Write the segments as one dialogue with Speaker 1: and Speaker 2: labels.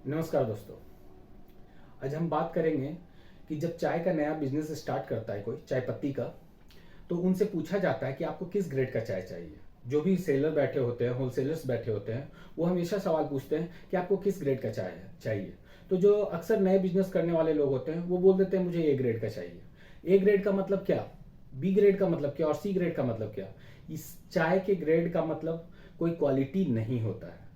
Speaker 1: नमस्कार दोस्तों। आज हम बात करेंगे कि जब चाय का नया बिजनेस स्टार्ट करता है कोई चाय पत्ती का, तो उनसे पूछा जाता है कि आपको किस ग्रेड का चाय चाहिए। जो भी सेलर बैठे होते हैं, होलसेलर्स बैठे होते हैं, वो हमेशा सवाल पूछते हैं कि आपको किस ग्रेड का चाय चाहिए। तो जो अक्सर नए बिजनेस करने वाले लोग होते हैं वो बोल देते हैं मुझे ए ग्रेड का चाहिए। ए ग्रेड का मतलब क्या, बी ग्रेड का मतलब क्या और सी ग्रेड का मतलब क्या। इस चाय के ग्रेड का मतलब कोई क्वालिटी नहीं होता है।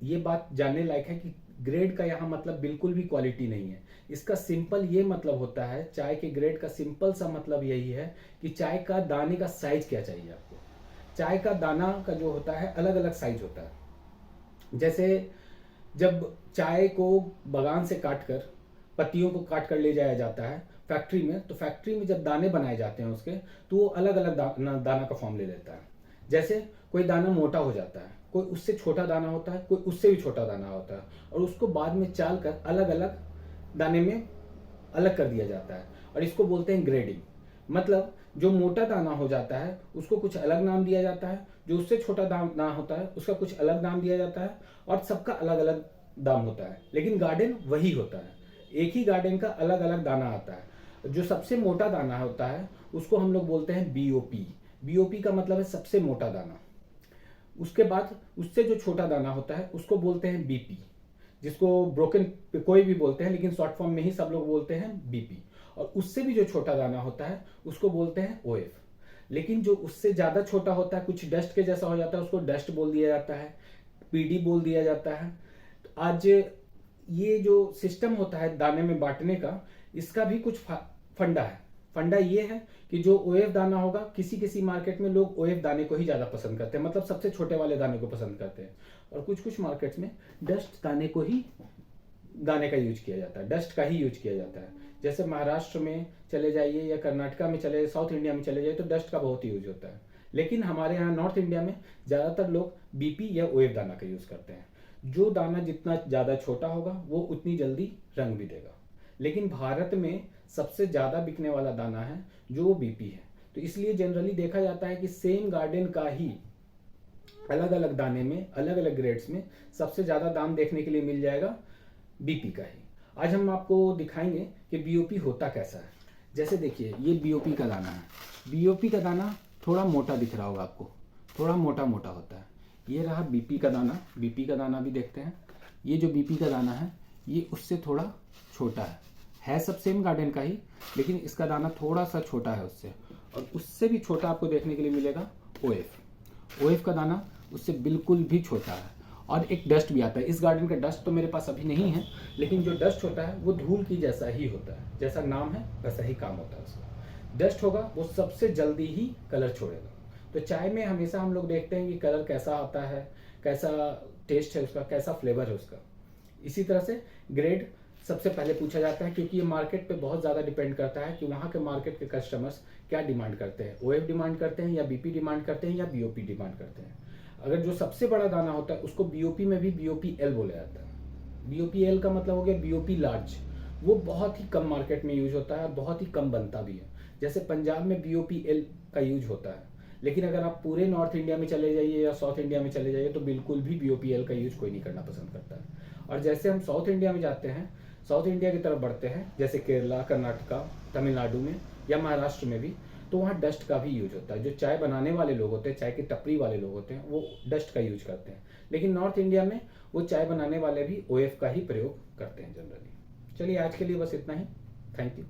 Speaker 1: ये बात जानने लायक है कि ग्रेड का यहाँ मतलब बिल्कुल भी क्वालिटी नहीं है। इसका सिंपल ये मतलब होता है, चाय के ग्रेड का सिंपल सा मतलब यही है कि चाय का दाने का साइज क्या चाहिए आपको। चाय का दाना का जो होता है अलग अलग साइज होता है। जैसे जब चाय को बगान से काट कर, पत्तियों को काट कर ले जाया जाता है फैक्ट्री में, तो फैक्ट्री में जब दाने बनाए जाते हैं उसके, तो वो अलग अलग दाना का फॉर्म ले लेता है। जैसे कोई दाना मोटा हो जाता है, कोई उससे छोटा दाना होता है, कोई उससे भी छोटा दाना होता है, और उसको बाद में चाल कर अलग अलग दाने में अलग कर दिया जाता है, और इसको बोलते हैं ग्रेडिंग। मतलब जो मोटा दाना हो जाता है उसको कुछ अलग नाम दिया जाता है, जो उससे छोटा दाना होता है उसका कुछ अलग नाम दिया जाता है, और सबका अलग अलग दाम होता है, लेकिन गार्डन वही होता है। एक ही गार्डन का अलग अलग दाना आता है। जो सबसे मोटा दाना होता है उसको हम लोग बोलते हैं बीओपी। बीओपी का मतलब है सबसे मोटा दाना। उसके बाद उससे जो छोटा दाना होता है उसको बोलते हैं बीपी, जिसको ब्रोकन कोई भी बोलते हैं, लेकिन शॉर्ट फॉर्म में ही सब लोग बोलते हैं बीपी। और उससे भी जो छोटा दाना होता है उसको बोलते हैं ओएफ। लेकिन जो उससे ज़्यादा छोटा होता है, कुछ डस्ट के जैसा हो जाता है, उसको डस्ट बोल दिया जाता है, पीडी बोल दिया जाता है। तो आज ये जो सिस्टम होता है दाने में बांटने का, इसका भी कुछ फंडा है। फंडा ये है कि जो ओएफ दाना होगा, किसी किसी मार्केट में लोग ओएफ दाने को ही ज़्यादा पसंद करते हैं, मतलब सबसे छोटे वाले दाने को पसंद करते हैं। और कुछ कुछ मार्केट्स में डस्ट दाने को ही दाने का यूज किया जाता है, डस्ट का ही यूज किया जाता है। जैसे महाराष्ट्र में चले जाइए या कर्नाटका में चले, साउथ इंडिया में चले जाइए, तो डस्ट का बहुत यूज होता है। लेकिन हमारे यहाँ नॉर्थ इंडिया में ज़्यादातर लोग बीपी या ओएफ दाना का यूज़ करते हैं। जो दाना जितना ज़्यादा छोटा होगा वो उतनी जल्दी रंग भी देगा। लेकिन भारत में सबसे ज़्यादा बिकने वाला दाना है जो बीपी है। तो इसलिए जनरली देखा जाता है कि सेम गार्डन का ही अलग अलग दाने में, अलग अलग ग्रेड्स में सबसे ज़्यादा दाम देखने के लिए मिल जाएगा बीपी का ही। आज हम आपको दिखाएंगे कि बीओपी होता कैसा है। जैसे देखिए, ये बीओपी का दाना है। बीओपी का दाना थोड़ा मोटा दिख रहा होगा आपको, थोड़ा मोटा मोटा होता है। ये रहा बीपी का दाना। बीपी का दाना भी देखते हैं। ये जो बीपी का दाना है ये उससे थोड़ा छोटा है सब सेम गार्डन का ही, लेकिन इसका दाना थोड़ा सा छोटा है उससे। और उससे भी छोटा आपको देखने के लिए मिलेगा ओएफ। ओएफ का दाना उससे बिल्कुल भी छोटा है। और एक डस्ट भी आता है। इस गार्डन का डस्ट तो मेरे पास अभी नहीं है, लेकिन जो डस्ट होता है वो धूल की जैसा ही होता है। जैसा नाम है वैसा ही काम होता है उसका। डस्ट होगा वो सबसे जल्दी ही कलर छोड़ेगा। तो चाय में हमेशा हम लोग देखते हैं कि कलर कैसा आता है, कैसा टेस्ट है उसका, कैसा फ्लेवर है उसका। इसी तरह से ग्रेड सबसे पहले पूछा जाता है, क्योंकि ये मार्केट पे बहुत ज़्यादा डिपेंड करता है कि वहाँ के मार्केट के कस्टमर्स क्या डिमांड करते हैं। ओएफ डिमांड करते हैं या बीपी डिमांड करते हैं या बीओपी डिमांड करते हैं। अगर जो सबसे बड़ा दाना होता है उसको बीओपी में भी बीओपी एल बोला जाता है। बीओपी एल का मतलब हो गया बीओपी लार्ज। वो बहुत ही कम मार्केट में यूज होता है, बहुत ही कम बनता भी है। जैसे पंजाब में बीओपी एल का यूज होता है, लेकिन अगर आप पूरे नॉर्थ इंडिया में चले जाइए या साउथ इंडिया में चले जाइए तो बिल्कुल भी बीओपी एल का यूज कोई नहीं करना पसंद करता है। और जैसे हम साउथ इंडिया में जाते हैं, साउथ इंडिया की तरफ बढ़ते हैं, जैसे केरला, कर्नाटका, तमिलनाडु में या महाराष्ट्र में भी, तो वहाँ डस्ट का भी यूज होता है। जो चाय बनाने वाले लोग होते हैं, चाय की टपरी वाले लोग होते हैं, वो डस्ट का यूज करते हैं। लेकिन नॉर्थ इंडिया में वो चाय बनाने वाले भी ओएफ का ही प्रयोग करते हैं जनरली। चलिए आज के लिए बस इतना ही। Thank you.